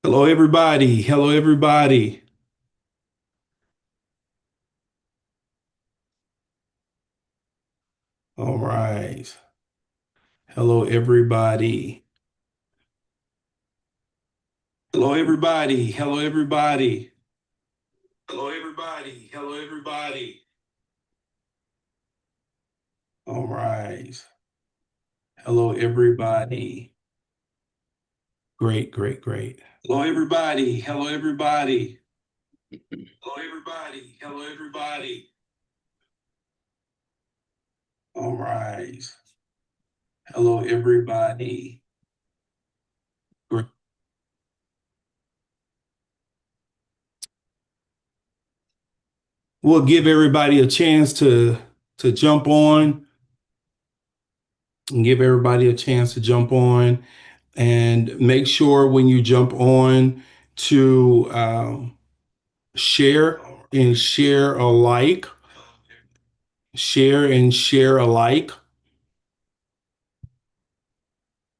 Hello, everybody. Hello, everybody. All right. Hello, everybody. Hello, everybody. Hello, everybody. Hello, everybody. Hello, everybody. All right. Hello, everybody. Great, great, great. Hello, everybody. Hello, everybody. Hello, everybody. Hello, everybody. All right. Hello, everybody. Great. We'll give everybody a chance to jump on and give everybody a chance to jump on. And make sure when you jump on to share and share alike, share and share alike,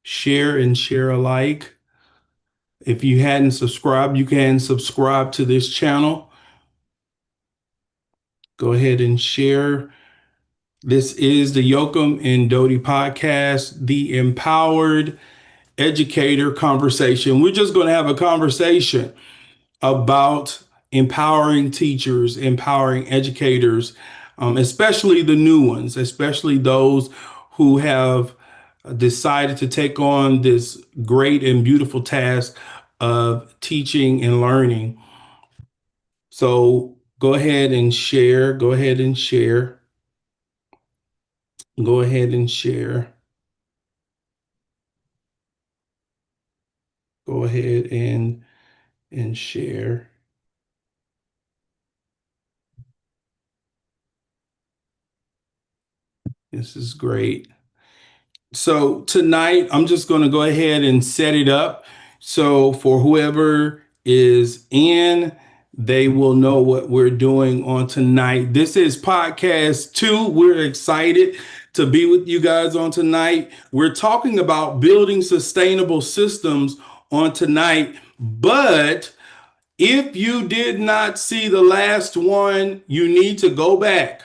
share and share alike. If you hadn't subscribed, you can subscribe to this channel. Go ahead and share. This is the Yeokum and Doughty podcast, the empowered educator conversation. We're just going to have a conversation about empowering teachers, empowering educators, especially the new ones, especially those who have decided to take on this great and beautiful task of teaching and learning. So go ahead and share, go ahead and share, go ahead and share, go ahead and share. This is great. So tonight, I'm just going to go ahead and set it up. So for whoever is in, they will know what we're doing on tonight. This is podcast two. We're excited to be with you guys on tonight. We're talking about building sustainable systems on tonight, but if you did not see the last one, you need to go back.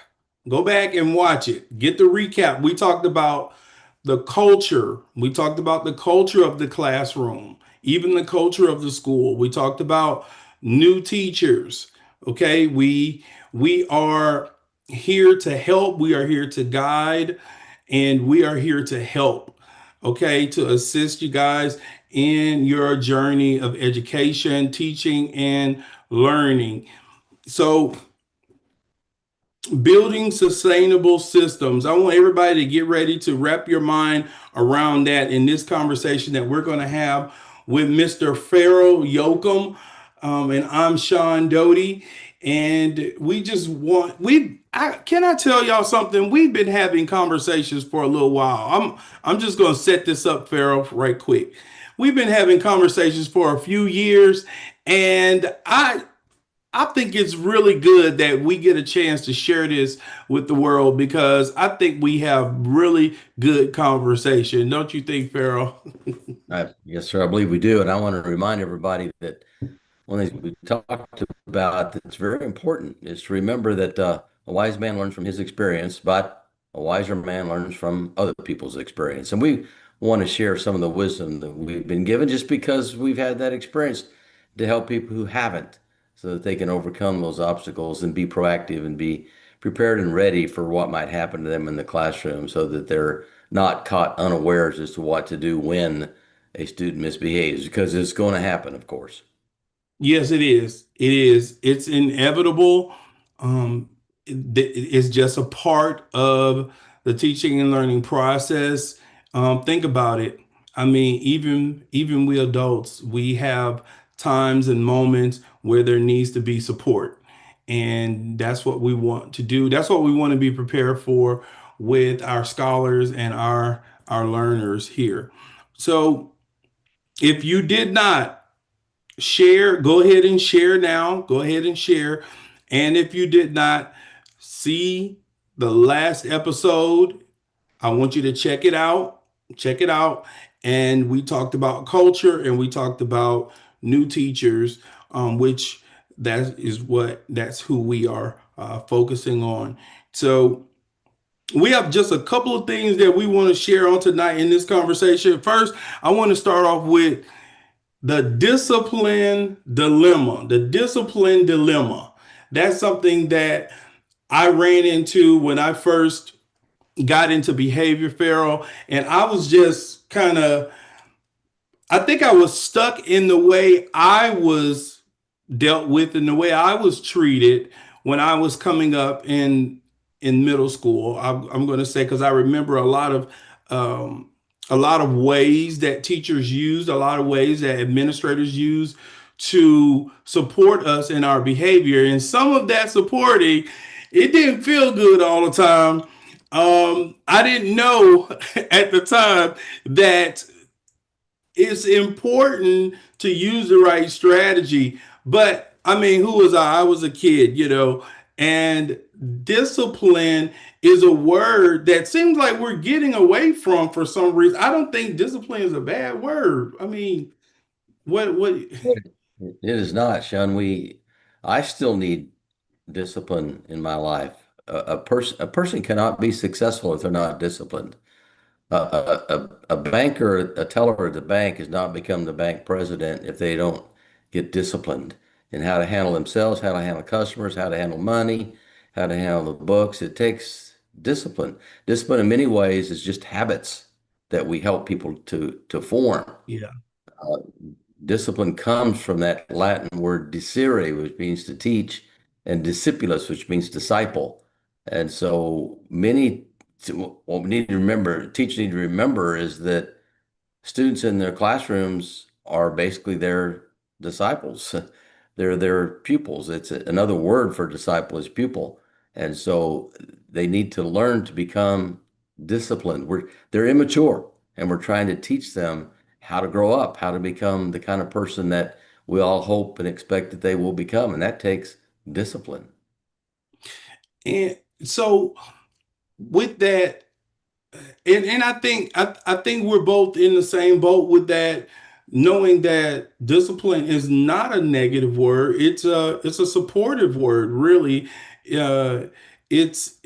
Go back and watch it. Get the recap. We talked about the culture. We talked about the culture of the classroom, even the culture of the school. We talked about new teachers. Okay, we are here to help. We are here to guide, and we are here to help. Okay, to assist you guys in your journey of education, teaching, and learning. So, building sustainable systems. I want everybody to get ready to wrap your mind around that in this conversation that we're going to have with Mr. Pharaoh Yeokum. And I'm Sean Doughty. And we just want, can I tell y'all something? We've been having conversations for a little while. I'm just going to set this up, Pharaoh, right quick. We've been having conversations for a few years, and I think it's really good that we get a chance to share this with the world because I think we have really good conversation. Don't you think, Farrell? Yes, sir. I believe we do. And I want to remind everybody that one of the things we talked about that's very important is to remember that a wise man learns from his experience, but a wiser man learns from other people's experience. And we want to share some of the wisdom that we've been given just because we've had that experience to help people who haven't so that they can overcome those obstacles and be proactive and be prepared and ready for what might happen to them in the classroom so that they're not caught unawares as to what to do when a student misbehaves, because it's going to happen, of course. Yes, it is. It is. It's inevitable. It's just a part of the teaching and learning process. Think about it. I mean, even we adults, we have times and moments where there needs to be support, and that's what we want to do. That's what we want to be prepared for with our scholars and our learners here. So, if you did not share, go ahead and share now. Go ahead and share. And if you did not see the last episode, I want you to check it out. Check it out. And we talked about culture and we talked about new teachers, which that's who we are focusing on. So we have just a couple of things that we want to share on tonight in this conversation. First, I want to start off with the discipline dilemma. The discipline dilemma. That's something that I ran into when I first got into behavior, Farrell, and I was just kind of, I think I was stuck in the way I was dealt with and the way I was treated when I was coming up in middle school. I'm going to say because I remember um, a lot of ways that teachers used, a lot of ways that administrators used to support us in our behavior, and some of that supporting, it didn't feel good all the time. I didn't know at the time that it's important to use the right strategy. But I mean, who was I? I was a kid, and discipline is a word that seems like we're getting away from for some reason. I don't think discipline is a bad word. I mean, what? It is not, Sean. I still need discipline in my life. A person cannot be successful if they're not disciplined. A banker, a teller at the bank, has not become the bank president if they don't get disciplined in how to handle themselves, how to handle customers, how to handle money, how to handle the books. It takes discipline. Discipline, in many ways, is just habits that we help people to form. Yeah. Uh, Discipline comes from that Latin word discere, which means to teach, and discipulus, which means disciple. And so what we need to remember, teachers need to remember, is that students in their classrooms are basically their disciples. They're their pupils. It's another word for disciple is pupil. And so they need to learn to become disciplined. They're immature, and we're trying to teach them how to grow up, how to become the kind of person that we all hope and expect that they will become. And that takes discipline. And so with that, and I think we're both in the same boat with that, knowing that discipline is not a negative word. It's a supportive word, really. Uh, it's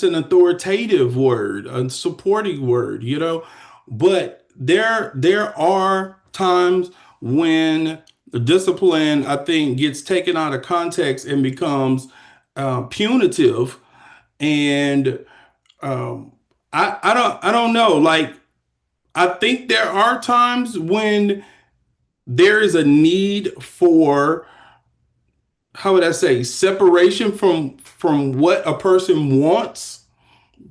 an authoritative word, a supporting word, But there are times when the discipline, I think, gets taken out of context and becomes punitive and um, I don't know. Like I think there are times when there is a need for, how would I say, separation from what a person wants,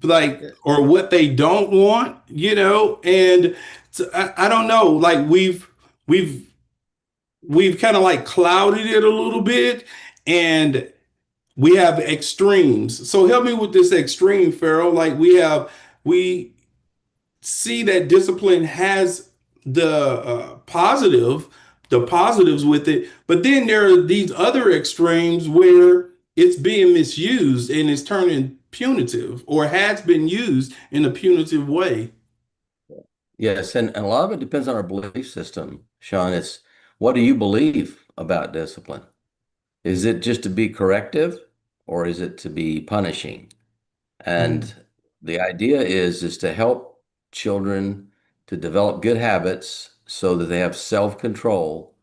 like, Yeah. or what they don't want, and so I don't know. Like we've we've kind of like clouded it a little bit, and we have extremes. So help me with this extreme, Farrell. Like we see that discipline has the positives with it, but then there are these other extremes where it's being misused and it's turning punitive or has been used in a punitive way. Yes, and a lot of it depends on our belief system, Sean. It's what do you believe about discipline? Is it just to be corrective or is it to be punishing? Mm. And the idea is to help children to develop good habits so that they have self-control.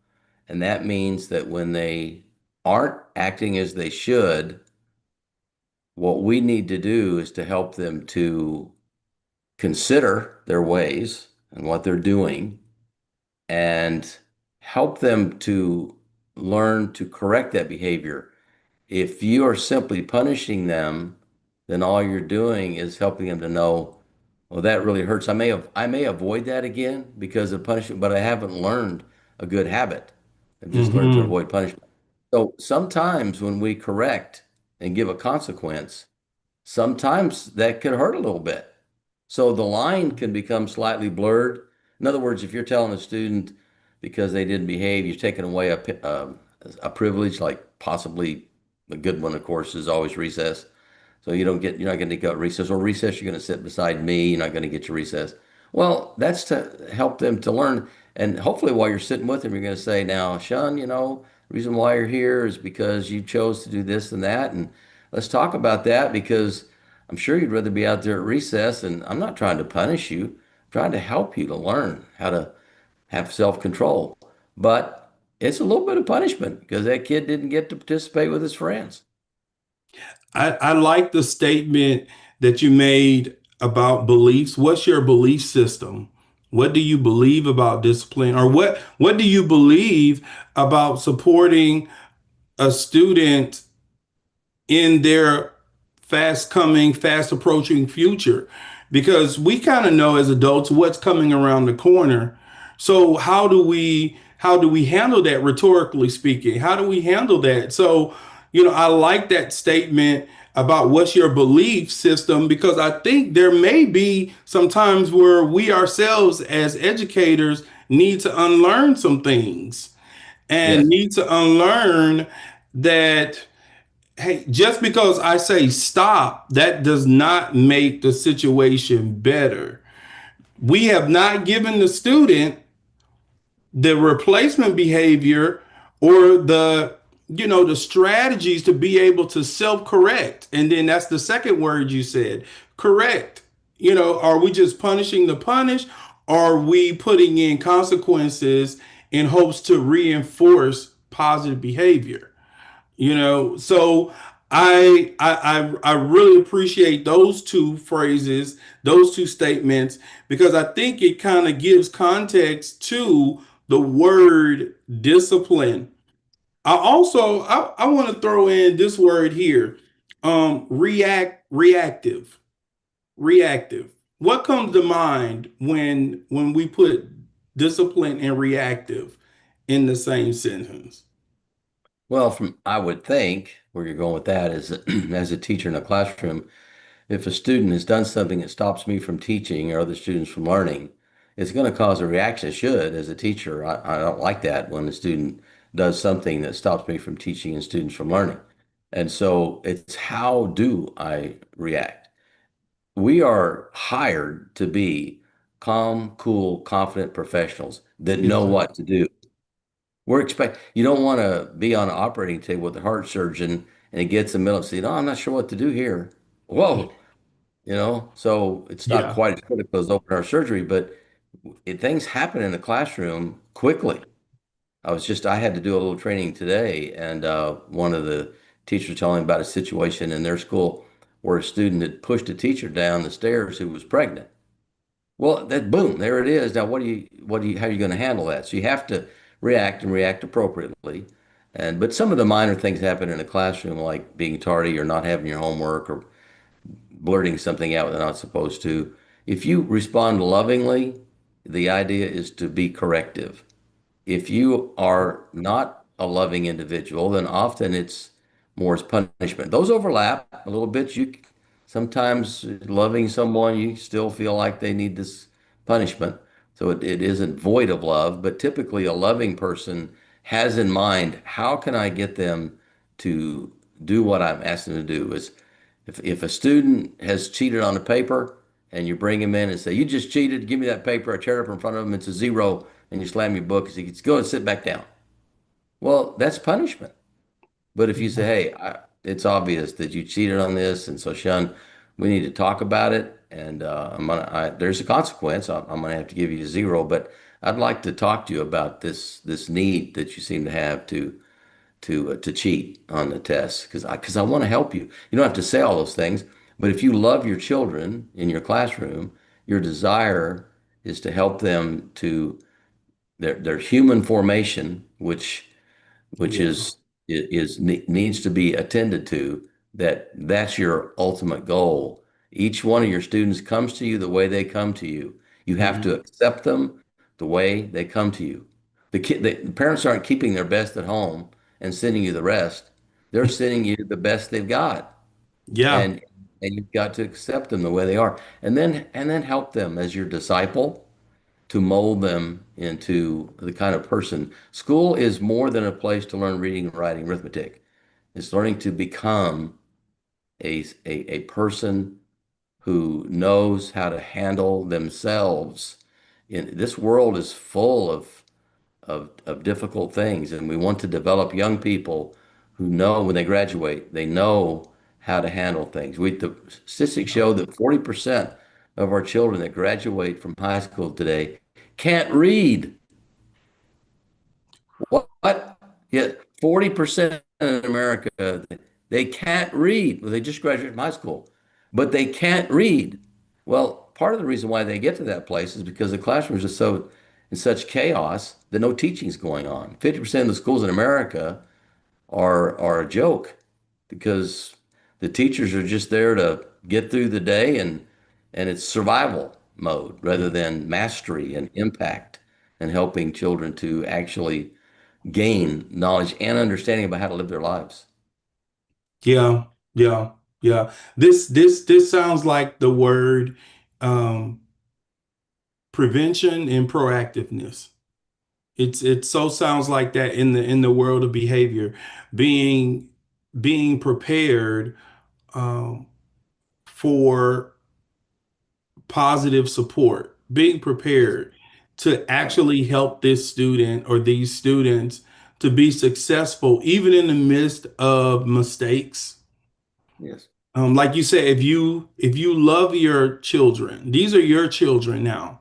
And that means that when they aren't acting as they should, what we need to do is to help them to consider their ways and what they're doing and help them to learn to correct that behavior. If you are simply punishing them, then all you're doing is helping them to know, well, that really hurts. I may avoid that again because of punishment, but I haven't learned a good habit. I've just learned to Hmm. avoid punishment. So sometimes when we correct and give a consequence, sometimes that could hurt a little bit. So the line can become slightly blurred. In other words, if you're telling a student because they didn't behave, you've taken away a privilege, like possibly a good one, of course, is always recess. So you're not going to get recess or recess. You're going to sit beside me. You're not going to get your recess. Well, that's to help them to learn. And hopefully while you're sitting with them, you're going to say, now, Sean, the reason why you're here is because you chose to do this and that. And let's talk about that because I'm sure you'd rather be out there at recess. And I'm not trying to punish you, I'm trying to help you to learn how to have self-control. But it's a little bit of punishment because that kid didn't get to participate with his friends. I like the statement that you made about beliefs. What's your belief system? What do you believe about discipline? Or what do you believe about supporting a student in their fast coming, fast approaching future? Because we kind of know as adults what's coming around the corner. So how do we handle that rhetorically speaking? How do we handle that? So, I like that statement about what's your belief system because I think there may be some times where we ourselves as educators need to unlearn some things and Yes. need to unlearn that hey, just because I say stop, that does not make the situation better. We have not given the student the replacement behavior or the strategies to be able to self-correct. And then that's the second word you said, correct. Are we just punishing the punish? Are we putting in consequences in hopes to reinforce positive behavior? So I really appreciate those two phrases, those two statements, because I think it kind of gives context to the word discipline. I want to throw in this word here, reactive. What comes to mind when we put discipline and reactive in the same sentence? Well, I would think where you're going with that is as a teacher in a classroom, if a student has done something that stops me from teaching or other students from learning, it's going to cause a reaction. It should, as a teacher. I don't like that when a student does something that stops me from teaching and students from learning. And so it's how do I react? We are hired to be calm, cool, confident professionals that Yes, know sir. what to do. You don't want to be on an operating table with a heart surgeon and it gets in the middle of saying, oh, I'm not sure what to do here. Whoa, so it's not Yeah. quite as critical as open heart surgery, but things happen in the classroom quickly. I had to do a little training today, and one of the teachers was telling me about a situation in their school where a student had pushed a teacher down the stairs who was pregnant. Well, that boom, there it is. Now, how are you going to handle that? So you have to react and react appropriately. But some of the minor things happen in a classroom, like being tardy or not having your homework or blurting something out that they're not supposed to. If you respond lovingly, the idea is to be corrective. If you are not a loving individual, then often it's more as punishment. Those overlap a little bit. You sometimes loving someone, you still feel like they need this punishment. So it isn't void of love, but typically a loving person has in mind, how can I get them to do what I'm asking them to do? Is if a student has cheated on a paper and you bring him in and say, you just cheated, give me that paper, I tear it up in front of him, it's a zero, and you slam your book, he gets, go and sit back down. Well, that's punishment. But if you say, hey, it's obvious that you cheated on this, and so Sean, we need to talk about it, and there's a consequence. I'm gonna have to give you a zero, but I'd like to talk to you about this need that you seem to have to cheat on the test because I want to help you. You don't have to say all those things, but if you love your children in your classroom, your desire is to help them to their human formation, which Yeah. needs to be attended to, that's your ultimate goal. Each one of your students comes to you the way they come to you. You have to Mhm. accept them the way they come to you. The parents aren't keeping their best at home and sending you the rest. They're sending you the best they've got. Yeah. And and you've got to accept them the way they are. And then help them as your disciple to mold them into the kind of person. School is more than a place to learn reading, writing, arithmetic. It's learning to become a person who knows how to handle themselves This world is full of difficult things, and we want to develop young people who know when they graduate, they know how to handle things. The statistics show that 40% of our children that graduate from high school today can't read. What? Yet 40% in America, they can't read. Well, they just graduated from high school, but they can't read. Well, part of the reason why they get to that place is because the classrooms are so in such chaos that no teaching's going on. 50% of the schools in America are a joke because the teachers are just there to get through the day and it's survival mode rather than mastery and impact and helping children to actually gain knowledge and understanding about how to live their lives. Yeah, yeah, yeah. This sounds like the word um, prevention and proactiveness. It so sounds like that in the world of behavior, being being prepared um, for positive support, being Yes. prepared to Right. actually help this student or these students to be successful, even in the midst of mistakes. Yes. Like you said, if you love your children, these are your children now.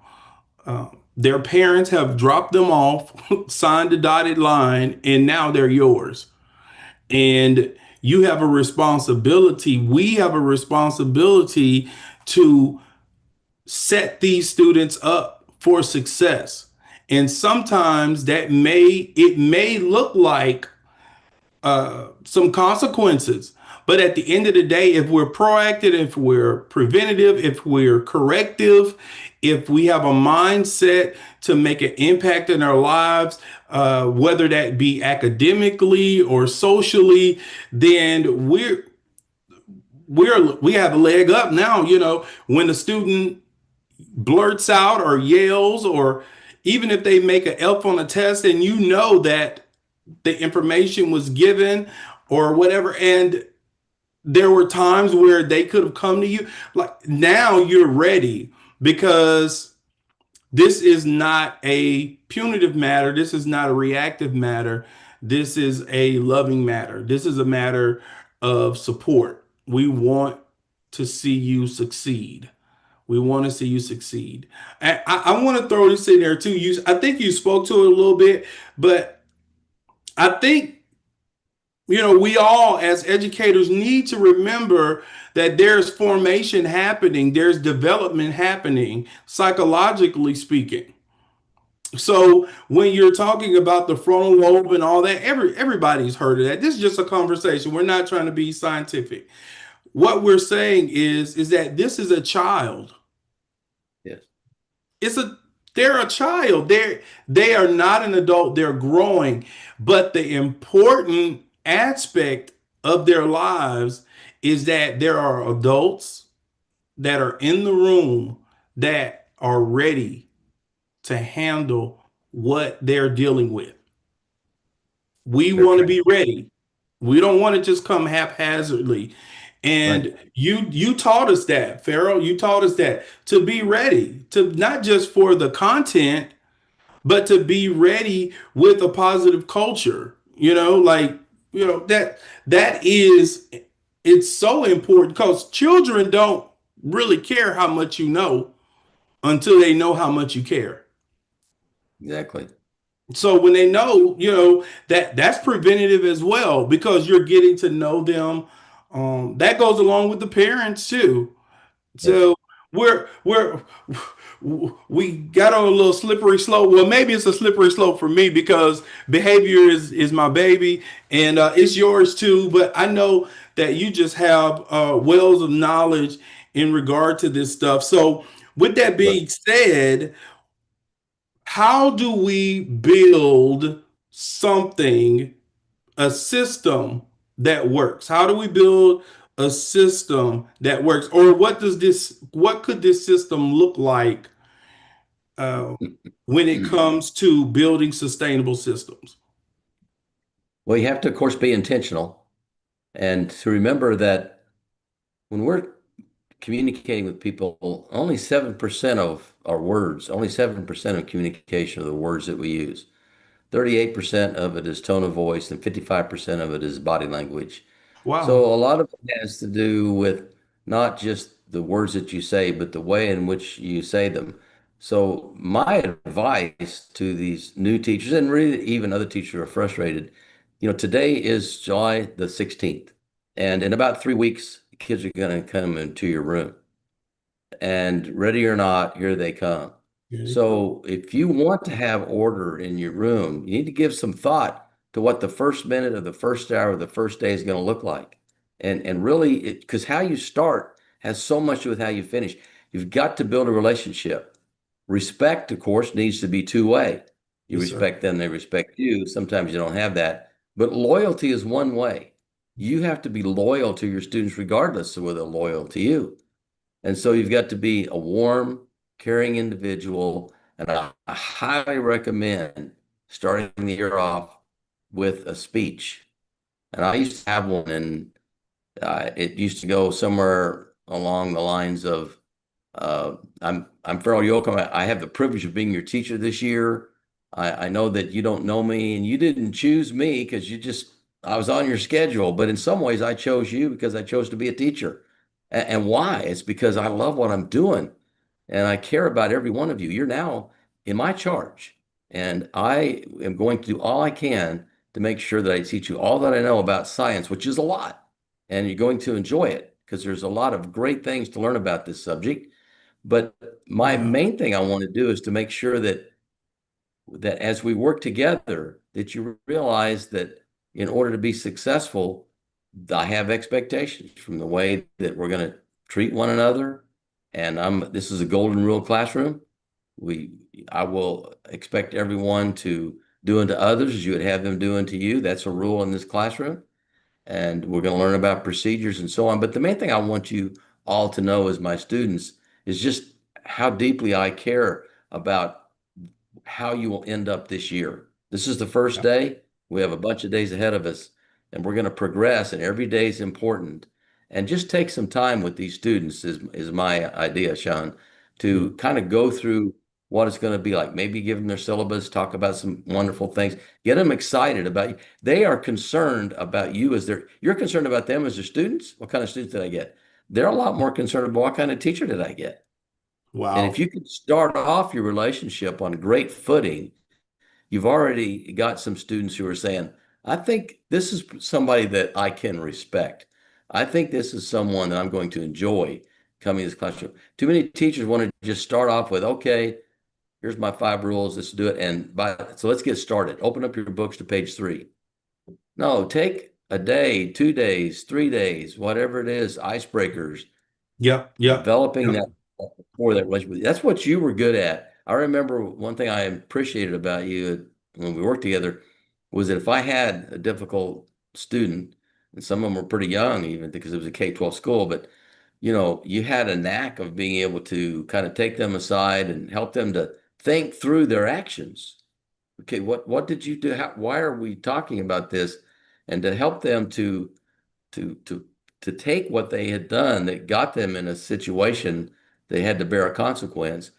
Their parents have dropped them off, signed the dotted line, and now they're yours. And you have a responsibility. We have a responsibility to set these students up for success. And sometimes it may look like some consequences. But at the end of the day, if we're proactive, if we're preventative, if we're corrective, if we have a mindset to make an impact in our lives, whether that be academically or socially, then we have a leg up now. You know, when the student blurts out or yells, or even if they make an F on a test, and you know that the information was given or whatever, and there were times where they could have come to you, like now you're ready because this is not a punitive matter, this is not a reactive matter, this is a loving matter, this is a matter of support. We want to see you succeed. We want to see you succeed. I want to throw this in there too. I think you spoke to it a little bit, but I think, you know, we all as educators need to remember that there's formation happening, there's development happening, psychologically speaking. So when you're talking about the frontal lobe and all that, everybody's heard of that. This is just a conversation. We're not trying to be scientific. What we're saying is that this is a child. Yes. It's a they're a child. They are not an adult. They're growing. But the important aspect of their lives is that there are adults that are in the room that are ready to handle what they're dealing with. We They're want to trained. be ready. We don't want to just come haphazardly. Right. And you taught us that, Pharaoh. You taught us that to be ready, to not just for the content, but to be ready with a positive culture. You know, like, you know, that is it's so important because children don't really care how much you know until they know how much you care. Exactly. So when they know, you know, that's preventative as well because you're getting to know them. That goes along with the parents too. Yes. So we're we got on a little slippery slope. Well, maybe it's a slippery slope for me because behavior is my baby, and it's yours too. But I know that you just have wells of knowledge in regard to this stuff. So with that Right. being said, how do we build something, a system that works? How do we build a system that works? Or what could this system look like uh, when it comes to building sustainable systems? Well, you have to, of course, be intentional and to remember that when we're communicating with people, only 7% of our words, only 7% of communication are the words that we use. 38% of it is tone of voice, and 55% of it is body language. So Wow. a lot of it has to do with not just the words that you say, but the way in which you say them. So my advice to these new teachers, and really even other teachers who are frustrated, today is July the 16th, and in about 3 weeks, kids are going to come into your room, and ready or not, here they come. Here they come. So if you want to have order in your room, you need to give some thought to what the first minute of the first hour of the first day is going to look like. And really, because how you start has so much to do with how you finish. You've got to build a relationship. Respect, of course, needs to be two-way. You Yes, sir. respect them, they respect you. Sometimes you don't have that. But loyalty is one way. You have to be loyal to your students regardless of whether they're loyal to you. And so you've got to be a warm, caring individual. And I highly recommend starting the year off with a speech. And I used to have one, and it used to go somewhere along the lines of, I'm Farrell Yeokum. I have the privilege of being your teacher this year. I know that you don't know me, and you didn't choose me because I was on your schedule. But in some ways, I chose you because I chose to be a teacher. And why? It's because I love what I'm doing, and I care about every one of you. You're now in my charge, and I am going to do all I can to make sure that I teach you all that I know about science, which is a lot, and you're going to enjoy it because there's a lot of great things to learn about this subject. But my Yeah. main thing I want to do is to make sure that as we work together, that you realize that in order to be successful, I have expectations from the way that we're going to treat one another. And this is a golden rule classroom. We, I will expect everyone to do unto others as you would have them do unto you. That's a rule in this classroom. And we're going to learn about procedures and so on. But the main thing I want you all to know as my students is just how deeply I care about how you will end up this year. This is the first Yeah. day. We have a bunch of days ahead of us, and we're going to progress, and every day is important. And just take some time with these students is my idea, Sean, Yeah. to kind of go through what it's going to be like. Maybe give them their syllabus, talk about some wonderful things, get them excited about you. They are concerned about you you're concerned about them as their students. What kind of students did I get? They're a lot more concerned about what kind of teacher did I get. And if Wow. you could start off your relationship on great footing, you've already got some students who are saying, I think this is somebody that I can respect. I think this is someone that I'm going to enjoy coming to this classroom. Too many teachers want to just start off with, okay, here's my 5 rules, let's do it. So let's get started. Open up your books to page 3. No, take a day, 2 days, 3 days, whatever it is, icebreakers, Yep. Yep. developing Yep. that for that relationship. That's what you were good at. I remember one thing I appreciated about you when we worked together was that if I had a difficult student, and some of them were pretty young even because it was a K-12 school, but you had a knack of being able to kind of take them aside and help them to think through their actions. Okay, what did you do? Why are we talking about this? And to help them to to to take what they had done that got them in a situation they had to bear a consequence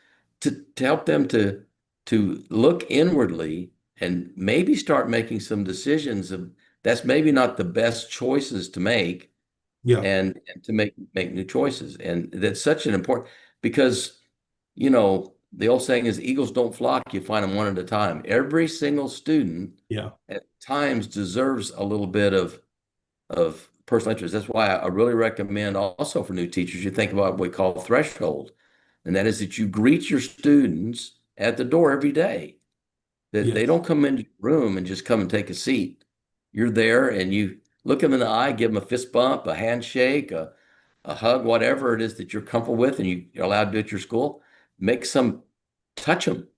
to help them to look inwardly and maybe start making some decisions of that's maybe not the best choices to make Yeah. and to make new choices. And that's such an important because the old saying is eagles don't flock, you find them one at a time. Every single student Yeah. at times deserves a little bit of personal interest. That's why I really recommend also for new teachers, you think about what we call threshold. And that is that you greet your students at the door every day, that they Yes. don't come into your room and just come and take a seat. You're there and you look them in the eye, give them a fist bump, a handshake, a hug, whatever it is that you're comfortable with and you're allowed to do at your school. Make some touch them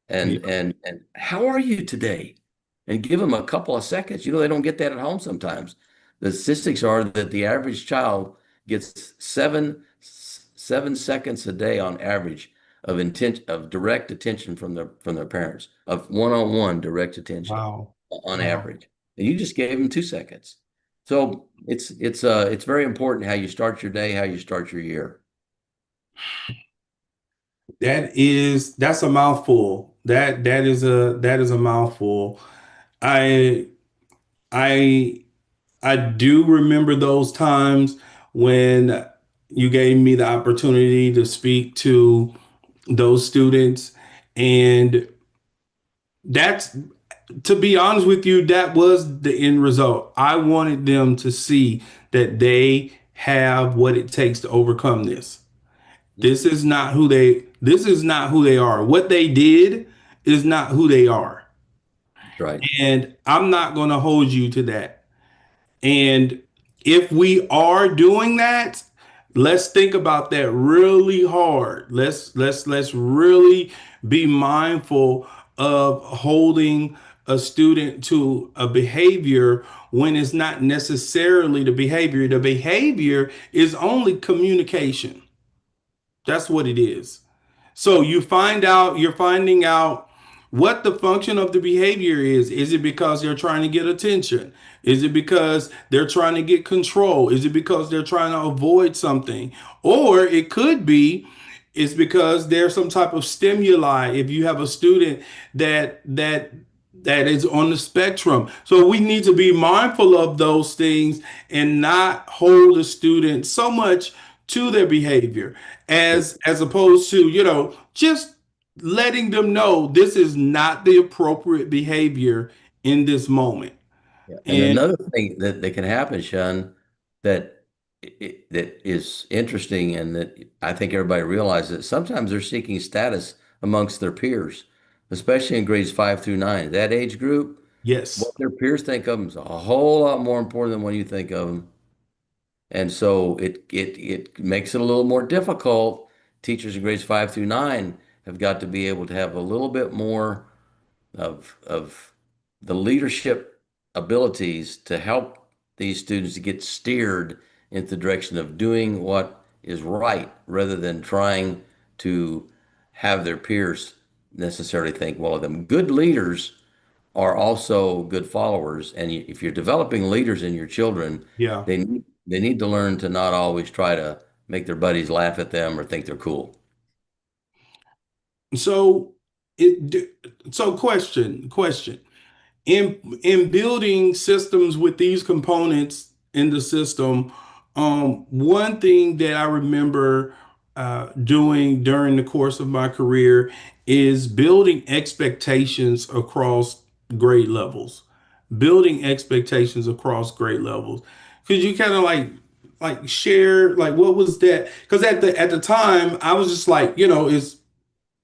Yeah. and how are you today? And give them a couple of seconds. They don't get that at home sometimes. The statistics are that the average child gets seven seconds a day on average of direct attention from their parents, of one-on-one direct attention Wow. on Wow. average. And you just gave them 2 seconds. So it's very important how you start your day, how you start your year. That's a mouthful. That is a mouthful. I I I do remember those times when you gave me the opportunity to speak to those students, and that's, to be honest with you, that was the end result. I wanted them to see that they have what it takes to overcome this. This is not who they are. What they did is not who they are. That's right. And I'm not going to hold you to that. And if we are doing that, let's think about that really hard. Let's really be mindful of holding a student to a behavior when it's not necessarily the behavior. The behavior is only communication. That's what it is. So you're finding out what the function of the behavior is. Is it because they're trying to get attention? Is it because they're trying to get control? Is it because they're trying to avoid something? Or it could be it's because there's some type of stimuli. If you have a student that is on the spectrum. So we need to be mindful of those things and not hold a student so much to their behavior as opposed to, just letting them know this is not the appropriate behavior in this moment. Yeah. And And another thing that can happen, Sean, that that is interesting and that I think everybody realizes sometimes they're seeking status amongst their peers, especially in grades 5 through 9. That age group, yes, what their peers think of them is a whole lot more important than what you think of them. And so it makes it a little more difficult. Teachers in grades 5 through 9 have got to be able to have a little bit more of the leadership abilities to help these students to get steered into the direction of doing what is right rather than trying to have their peers necessarily think well of them. Good leaders are also good followers, and if you're developing leaders in your children, yeah. they need to learn to not always try to make their buddies laugh at them or think they're cool. So question. In building systems with these components in the system, one thing that I remember doing during the course of my career is building expectations across grade levels. Building expectations across grade levels. Could you kind of like share like what was that? Because at the time I was just like, it's,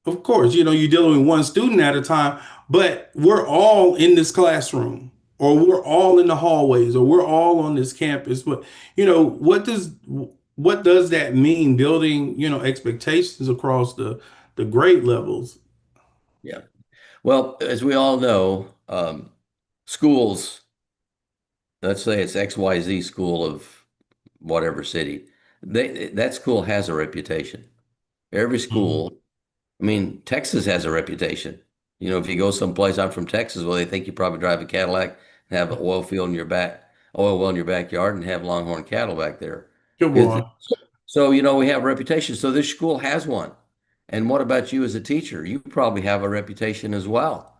of course, you're dealing with one student at a time, but we're all in this classroom, or we're all in the hallways, or we're all on this campus. But what does that mean? Building, expectations across the grade levels. Yeah. Well, as we all know, schools, let's say it's XYZ school of whatever city, that school has a reputation. Every Mhm. school, I mean, Texas has a reputation. If you go someplace, I'm from Texas, well, they think you probably drive a Cadillac and have an oil well in your backyard and have longhorn cattle back there. Come 'Cause- on. So, we have a reputation. So this school has one. And what about you as a teacher? You probably have a reputation as well.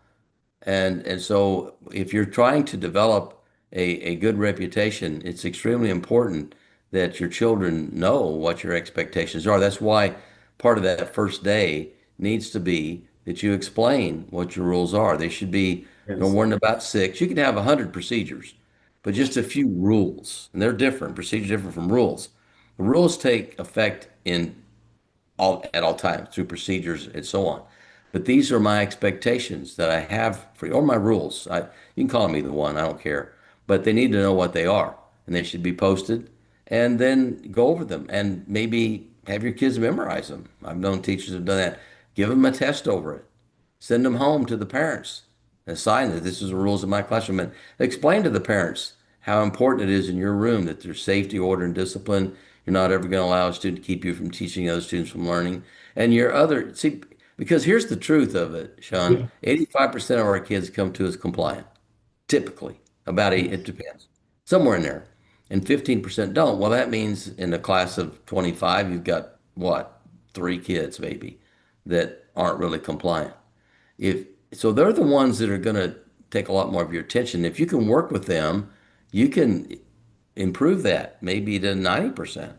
And so if you're trying to develop a good reputation, it's extremely important that your children know what your expectations are. That's why part of that first day needs to be that you explain what your rules are. They should be no Yes. more than about six. You can have 100 procedures, but just a few rules. And they're different. Procedures different from rules. The rules take effect in all at all times through procedures and so on. But these are my expectations that I have for you, or my rules. You can call me the one, I don't care. But they need to know what they are, and they should be posted, and then go over them, and maybe have your kids memorize them. I've known teachers who've done that. Give them a test over it. Send them home to the parents and sign that this is the rules of my classroom. And explain to the parents how important it is in your room that there's safety, order, and discipline. You're not ever going to allow a student to keep you from teaching other students from learning. And see, because here's the truth of it, Sean, Yeah. 85% of our kids come to us compliant, typically. About eight, it Yes. depends. Somewhere in there. And 15% don't. Well, that means in a class of 25, you've got what? three kids maybe that aren't really compliant. If so, they're the ones that are going to take a lot more of your attention. If you can work with them, you can improve that maybe to 90%,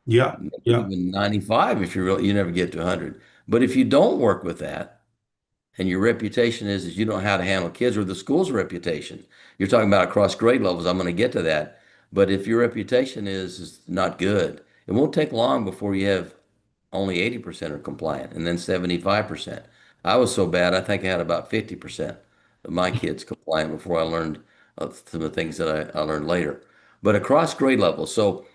Yeah. maybe Yeah. even 95 if you never get to 100. But if you don't work with that, and your reputation is you don't know how to handle kids or the school's reputation. You're talking about across grade levels. I'm going to get to that. But if your reputation is not good, it won't take long before you have only 80% are compliant and then 75%. I was so bad, I think I had about 50% of my kids compliant before I learned some of the things that I learned later. But across grade levels, so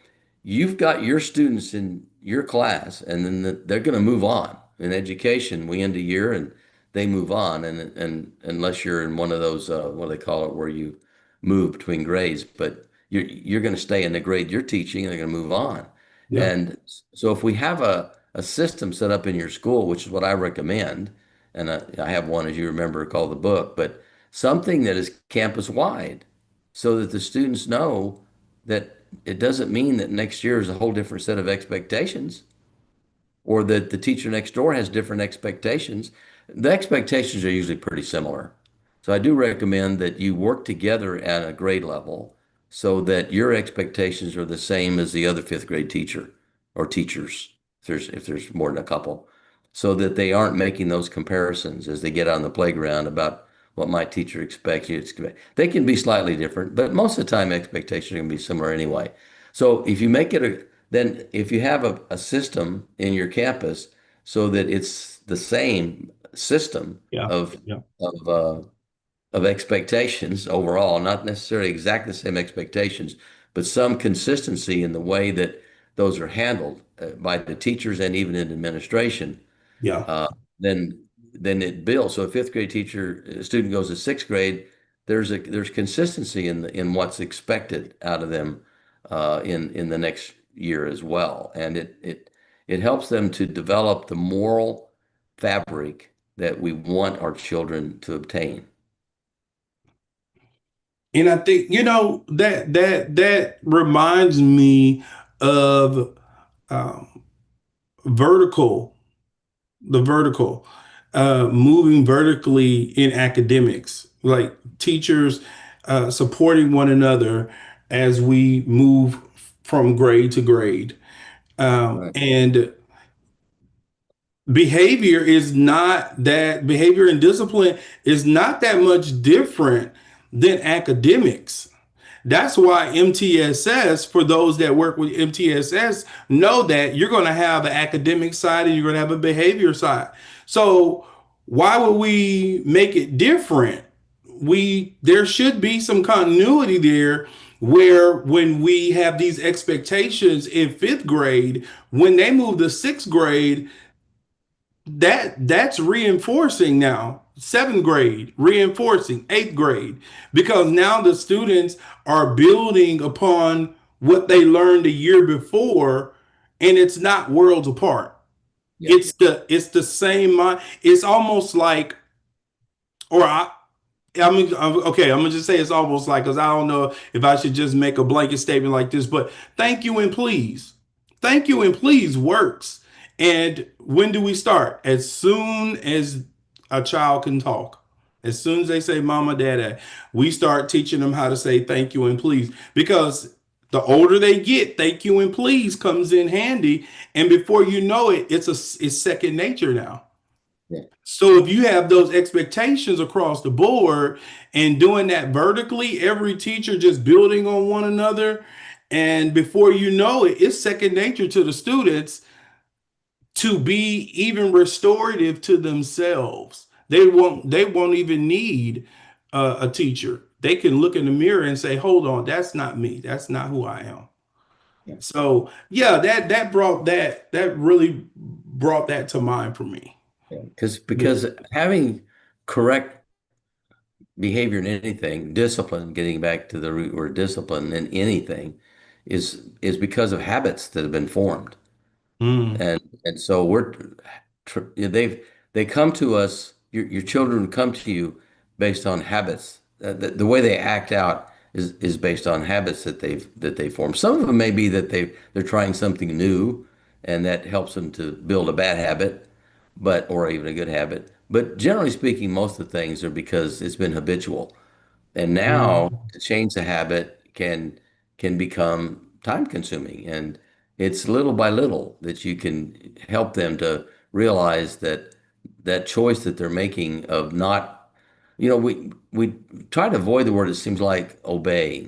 you've got your students in your class, and then they're going to move on. In education, we end a year and they move on, and unless you're in one of those what do they call it, where you move between grades, but you're going to stay in the grade you're teaching, and they're going to move on. Yeah. And so if we have a system set up in your school, which is what I recommend, and I have one, as you remember, called the book, but something that is campus wide so that the students know that it doesn't mean that next year is a whole different set of expectations or that the teacher next door has different expectations. The expectations are usually pretty similar. So I do recommend that you work together at a grade level so that your expectations are the same as the other fifth grade teacher or teachers, if there's more than a couple, so that they aren't making those comparisons as they get on the playground about what my teacher expects you to expect. They can be slightly different, but most of the time expectations are going to be similar anyway. So if you make it then if you have a system in your campus so that it's the same system Yeah. of Yeah. of uh, of expectations overall, not necessarily exactly the same expectations, but some consistency in the way that those are handled by the teachers and even in administration, Yeah. uh, then it builds. So a fifth grade teacher, a student goes to sixth grade, there's consistency in what's expected out of them in the next year as well, and it helps them to develop the moral fabric that we want our children to obtain. And I think, that reminds me of um, vertical, the vertical, moving vertically in academics, like teachers supporting one another as we move from grade to grade. Right. And behavior and discipline is not that much different than academics. That's why MTSS, for those that work with MTSS, know that you're going to have an academic side and you're going to have a behavior side. So why would we make it different? There should be some continuity there where when we have these expectations in fifth grade, when they move to sixth grade, that's reinforcing now. Seventh grade, reinforcing eighth grade, because now the students are building upon what they learned the year before, and it's not worlds apart. Yeah. It's the same mind. It's almost like, or okay, I'm gonna just say it's almost like, because I don't know if I should just make a blanket statement like this, but thank you and please. Thank you and please works. And when do we start? As soon as a child can talk. As soon as they say mama, dada, we start teaching them how to say thank you and please. Because the older they get, thank you and please comes in handy. And before you know it, it's second nature now. Yeah. So if you have those expectations across the board and doing that vertically, every teacher just building on one another, and before you know it, it's second nature to the students to be even restorative to themselves. They won't even need a teacher. They can look in the mirror and say, "Hold on, that's not me. That's not who I am." Yeah. So yeah, that really brought that to mind for me. Yeah. Because Yeah. having correct behavior in anything, discipline, getting back to the root word discipline in anything, is because of habits that have been formed. Mm. And so they come to us, your children come to you based on habits. The way they act out is based on habits that they form. Some of them may be that they're trying something new and that helps them to build a bad habit, but or even a good habit. But generally speaking, most of the things are because it's been habitual. And now Mm, to change the habit can become time consuming. And it's little by little that you can help them to realize that that choice that they're making of not, we try to avoid the word, it seems like obey.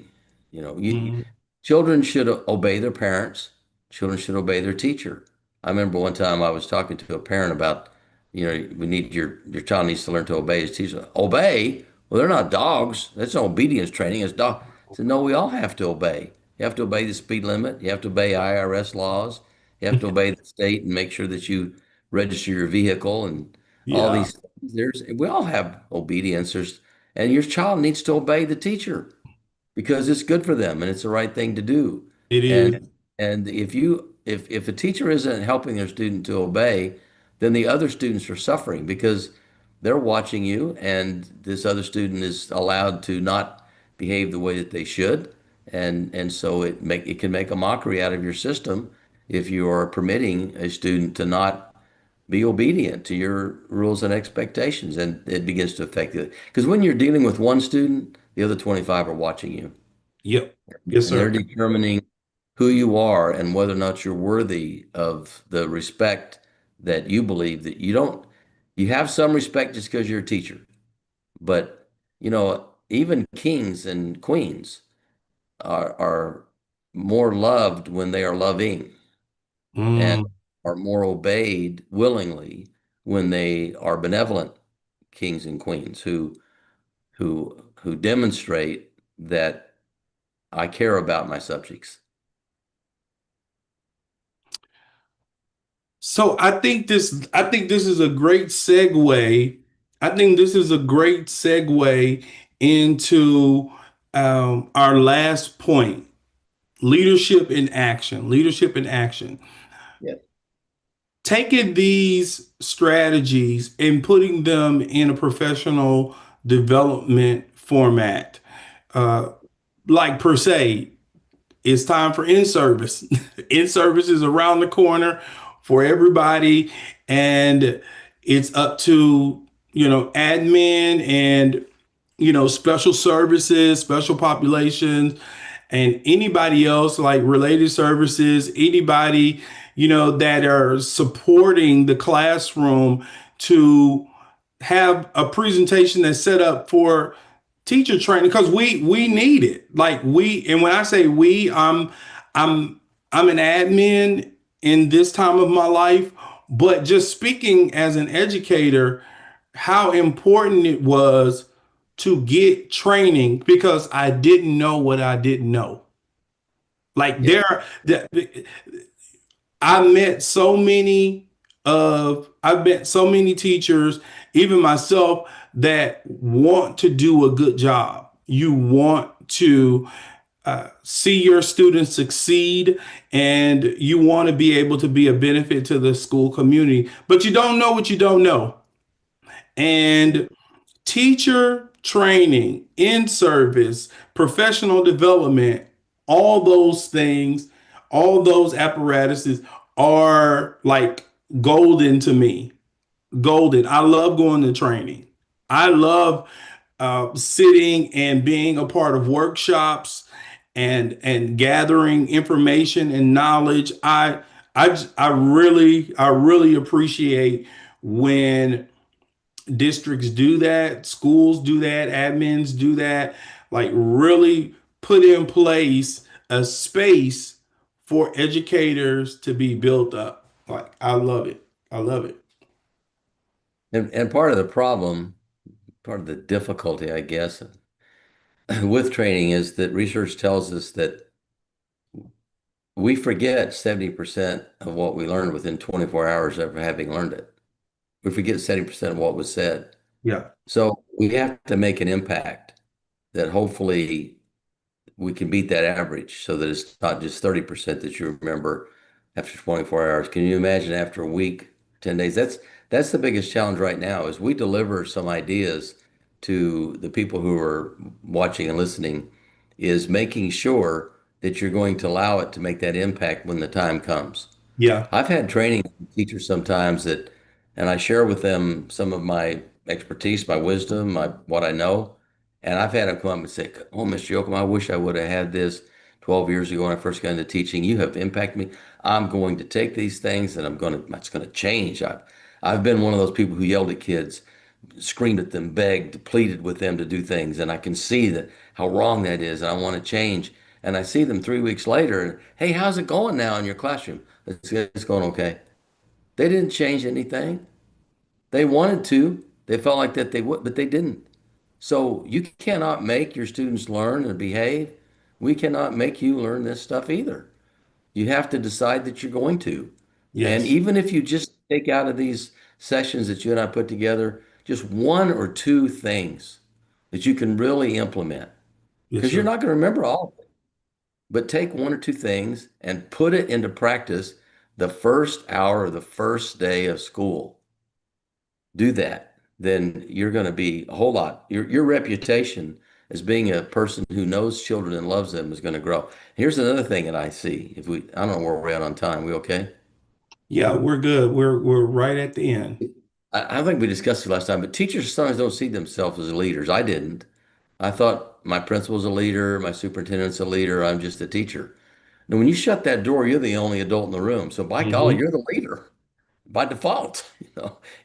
mm, Children should obey their parents. Children should obey their teacher. I remember one time I was talking to a parent about, we need your child needs to learn to obey his teacher. Obey? Well, they're not dogs. That's not obedience training. It's dog. I said, no, we all have to obey. You have to obey the speed limit. You have to obey IRS laws. You have to obey the state and make sure that you register your vehicle and all yeah, these things. We all have obedience. And your child needs to obey the teacher because it's good for them and it's the right thing to do. it is. And if a teacher isn't helping their student to obey, then the other students are suffering because they're watching you and this other student is allowed to not behave the way that they should. And so it can make a mockery out of your system if you are permitting a student to not be obedient to your rules and expectations, and it begins to affect you. Because when you're dealing with one student, the other 25 are watching you, Yep. Yes, and they're sir. determining who you are and whether or not you're worthy of the respect that you believe that you don't. You have some respect just because you're a teacher, but even kings and queens are more loved when they are loving and Mm. are more obeyed willingly when they are benevolent kings and queens who demonstrate that I care about my subjects. So I think this is a great segue. I think this is a great segue into our last point, leadership in action. Leadership in action. Yeah. Taking these strategies and putting them in a professional development format, uh, like per se, it's time for in service. In service is around the corner for everybody, and it's up to admin and special services, special populations, and anybody else like related services, anybody that are supporting the classroom to have a presentation that's set up for teacher training because we need it. Like and when I say we, I'm I'm an admin in this time of my life, but just speaking as an educator, how important it was to get training because I didn't know what I didn't know. Like Yeah. I met so many I've met so many teachers, even myself, that want to do a good job. You want to see your students succeed and you want to be able to be a benefit to the school community, but you don't know what you don't know. And teacher training, in service, professional development, all those things, all those apparatuses are like golden to me. Golden. I love going to training. I love sitting and being a part of workshops and gathering information and knowledge. I really appreciate when districts do that, schools do that, admins do that, like really put in place a space for educators to be built up. Like I love it. I love it. And part of the problem, part of the difficulty, I guess, with training is that research tells us that we forget 70% of what we learned within 24 hours of having learned it. We forget 70% of what was said. Yeah. So we have to make an impact that hopefully we can beat that average so that it's not just 30% that you remember after 24 hours. Can you imagine after a week, 10 days? That's the biggest challenge right now is we deliver some ideas to the people who are watching and listening is making sure that you're going to allow it to make that impact when the time comes. Yeah. I've had training teachers sometimes that, and I share with them some of my expertise, my wisdom, my what I know. And I've had them come up and say, "Oh, Mr. Yeokum, I wish I would have had this 12 years ago when I first got into teaching. You have impacted me. I'm going to take these things and it's going to change." I've been one of those people who yelled at kids, screamed at them, begged, pleaded with them to do things, and I can see that how wrong that is, and I want to change. And I see them 3 weeks later, and hey, how's it going now in your classroom? It's going okay. They didn't change anything. They wanted to. They felt like that they would, but they didn't. So you cannot make your students learn and behave. We cannot make you learn this stuff either. You have to decide that you're going to. And Yes. even if you just take out of these sessions that you and I put together, just one or two things that you can really implement, Yes, because you're sir. not going to remember all of it, but take one or two things and put it into practice the first hour of the first day of school. Do that. Then you're going to be a whole lot. Your reputation as being a person who knows children and loves them is going to grow. Here's another thing that I see. I don't know where we're at on time. We okay? Yeah, we're good. We're right at the end. I think we discussed it last time, but teachers sometimes don't see themselves as leaders. I didn't. I thought my principal's a leader, my superintendent's a leader, I'm just a teacher. Now, when you shut that door, you're the only adult in the room. So by golly, Hmm. you're the leader by default,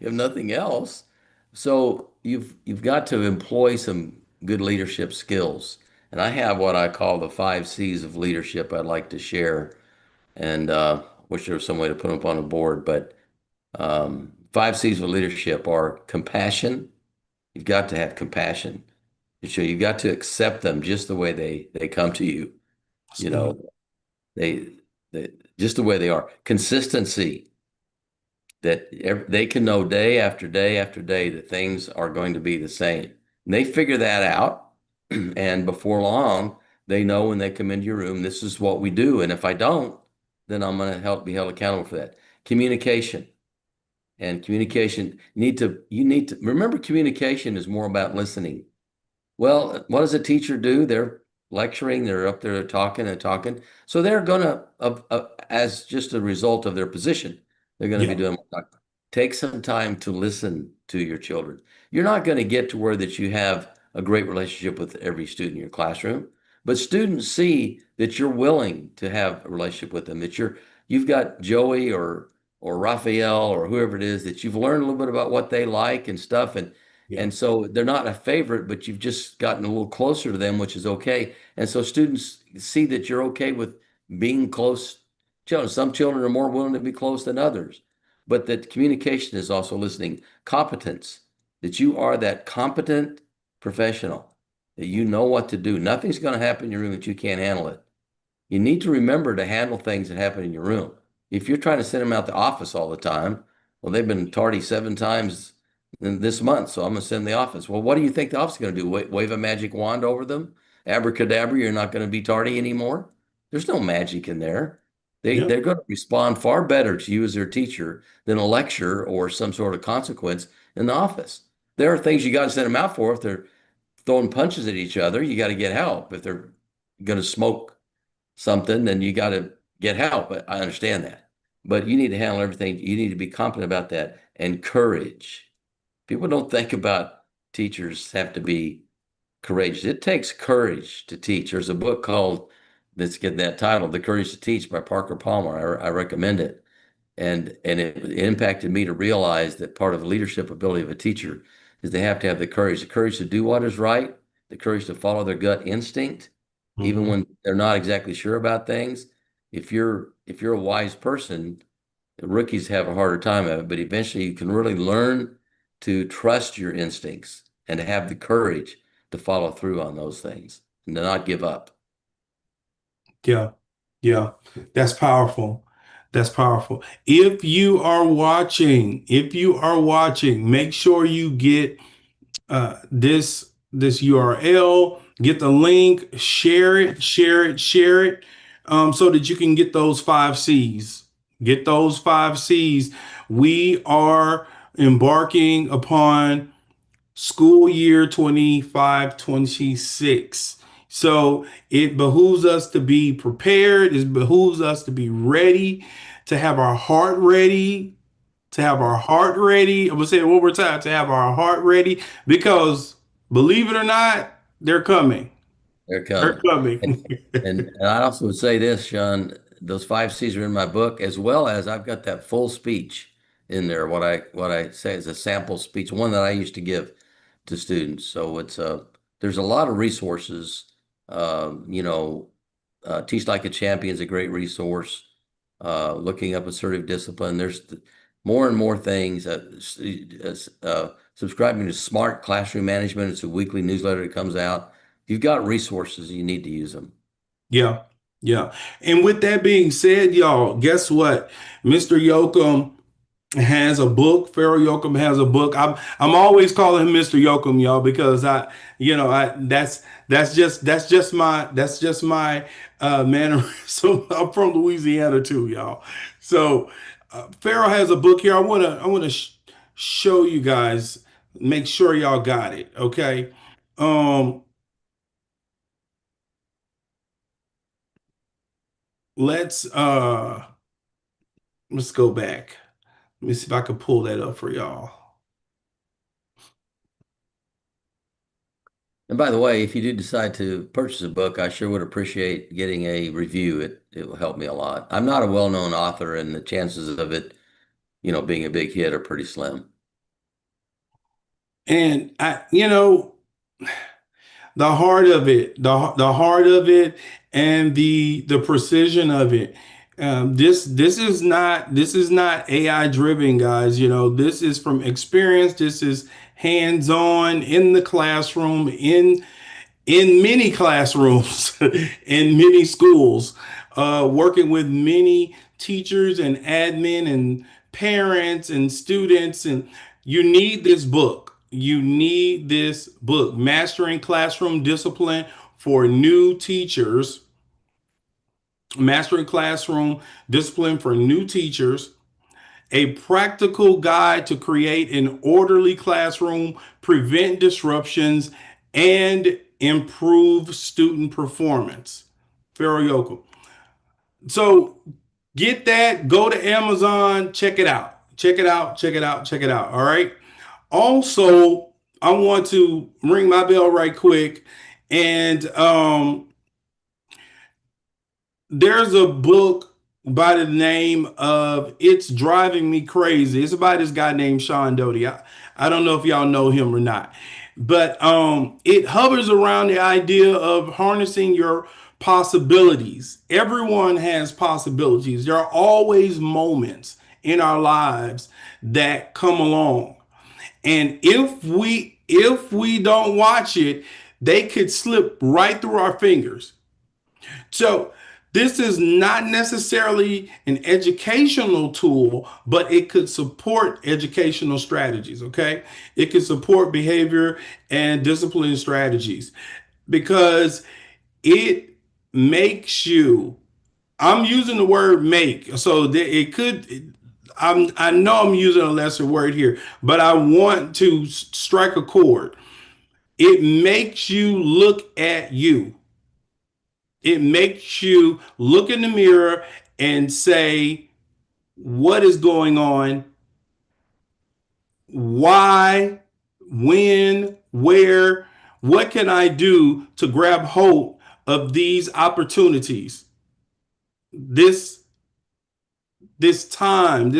if nothing else. So you've got to employ some good leadership skills. And I have what I call the 5 C's of leadership I'd like to share. And wish there was some way to put them up on a board, but 5 C's of leadership are compassion. You've got to have compassion. So you've got to accept them just the way they come to you. That's You good. know, they they just the way they are. Consistency, that they can know day after day after day that things are going to be the same. And they figure that out, and before long, they know when they come into your room, this is what we do. And if I don't, then I'm going to be held accountable for that. Communication. And communication, you need to remember, communication is more about listening. Well, what does a teacher do? They're lecturing, they're up there, they're talking and talking. So they're going to, as just a result of their position, they're going to be Yeah. doing. Take some time to listen to your children. You're not going to get to where that you have a great relationship with every student in your classroom, but students see that you're willing to have a relationship with them, that you've got Joey or Raphael or whoever it is, that you've learned a little bit about what they like and stuff, Yeah. and so they're not a favorite, but you've just gotten a little closer to them, which is okay. And so students see that you're okay with being close. Children, some children are more willing to be close than others, but that communication is also listening. Competence, that you are that competent professional, that you know what to do. Nothing's going to happen in your room that you can't handle it. You need to remember to handle things that happen in your room. If you're trying to send them out the office all the time, well, they've been tardy 7 times in this month, so I'm going to send the office. Well, what do you think the office is going to do? Wave a magic wand over them? Abracadabra, you're not going to be tardy anymore? There's no magic in there. Yeah. They're going to respond far better to you as their teacher than a lecture or some sort of consequence in the office. There are things you got to send them out for. If they're throwing punches at each other, you got to get help. If they're going to smoke something, then you got to get help. I understand that. But you need to handle everything. You need to be competent about that. And courage. People don't think about teachers have to be courageous. It takes courage to teach. There's a book called, let's get that title, The Courage to Teach by Parker Palmer. I recommend it. And it impacted me to realize that part of the leadership ability of a teacher is they have to have the courage to do what is right, the courage to follow their gut instinct, even Hmm. when they're not exactly sure about things. If you're a wise person, rookies have a harder time of it, but eventually you can really learn to trust your instincts and to have the courage to follow through on those things and to not give up. Yeah. Yeah. That's powerful. That's powerful. If you are watching, make sure you get this URL, get the link, share it, so that you can get those 5 C's. Get those 5 C's. We are embarking upon school year 25-26. So it behooves us to be prepared. It behooves us to be ready. to have our heart ready, to have our heart ready. I'm gonna say it one more time, to have our heart ready, because believe it or not, they're coming. They're They're coming. coming. And I also would say this, Sean, those 5 C's are in my book, as well as I've got that full speech in there. What I say is a sample speech, one that I used to give to students. So there's a lot of resources. You know, Teach Like a Champion is a great resource. Looking up assertive discipline. There's more and more things. Subscribing to Smart Classroom Management. It's a weekly newsletter that comes out. You've got resources, you need to use them. Yeah, yeah. And with that being said, y'all, guess what? Mr. Yeokum has a book. Pharaoh Yeokum has a book. I'm always calling him Mr. Yeokum, y'all, because I that's just my mannerism. I'm from Louisiana too, y'all. So Pharaoh has a book here. I wanna show you guys. Make sure y'all got it. Okay. Um, let's uh let's go back. Let me see if I can pull that up for y'all. And by the way, if you do decide to purchase a book, I sure would appreciate getting a review. It will help me a lot. I'm not a well-known author, and the chances of it, being a big hit are pretty slim. And the heart of it, the heart of it, and the precision of it. This is not AI driven, guys. This is from experience. This is hands on in the classroom, in many classrooms, in many schools, working with many teachers and admin and parents and students. And you need this book. You need this book, Mastering Classroom Discipline for New Teachers. Mastering Classroom Discipline for New Teachers, a practical guide to create an orderly classroom, prevent disruptions, and improve student performance. Pharaoh Yeokum. So get that, go to Amazon, check it out. Check it out, check it out, check it out. All right. Also, I want to ring my bell right quick. And there's a book by the name of It's Driving Me Crazy. It's by this guy named Sean Doughty. I don't know if y'all know him or not, but it hovers around the idea of harnessing your possibilities. Everyone has possibilities. There are always moments in our lives that come along. And if we don't watch it, they could slip right through our fingers. So this is not necessarily an educational tool, but it could support educational strategies, okay? It could support behavior and discipline strategies because it makes you, I'm using the word make, so that it could, I know I'm using a lesser word here, but I want to strike a chord. It makes you look at you. It makes you look in the mirror and say, what is going on? Why? When? Where? What can I do to grab hold of these opportunities? This this time,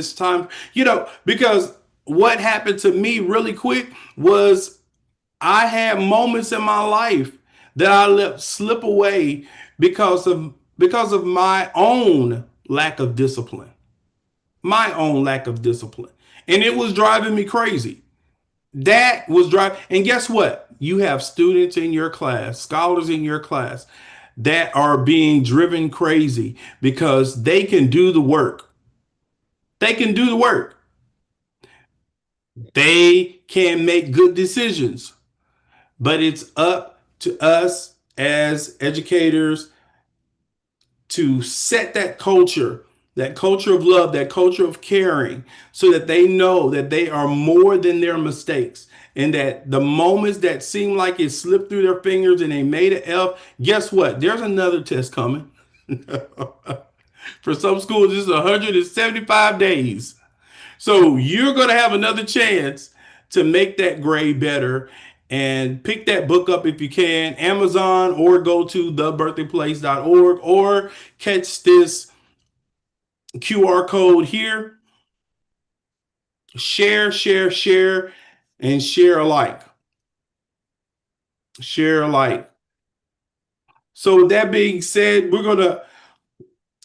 because what happened to me really quick was I had moments in my life that I let slip away because of my own lack of discipline. My own lack of discipline. And it was driving me crazy. That was driving. And guess what? You have students in your class, scholars in your class that are being driven crazy because they can do the work. They can do the work. They can make good decisions. But it's up to us as educators to set that culture of love, that culture of caring, so that they know that they are more than their mistakes. And that the moments that seem like it slipped through their fingers and they made an F, guess what? There's another test coming. For some schools, it's 175 days. So you're going to have another chance to make that grade better and pick that book up if you can, Amazon, or go to thebirthdayplace.org, or catch this QR code here. Share, share, share, and share alike. Share alike. So with that being said, we're going to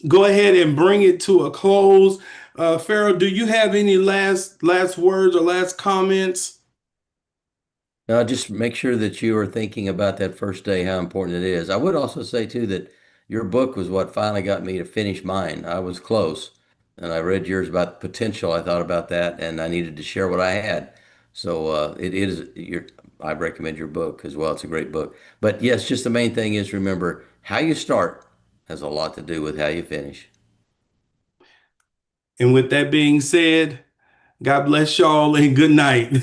go ahead and bring it to a close. Pharaoh, do you have any last words or last comments? Now, just make sure that you are thinking about that first day, how important it is. I would also say, too, that your book was what finally got me to finish mine. I was close, and I read yours about potential. I thought about that, and I needed to share what I had. So it is your. I recommend your book as well. It's a great book. But yes, just the main thing is remember how you start has a lot to do with how you finish. And with that being said, God bless y'all and good night.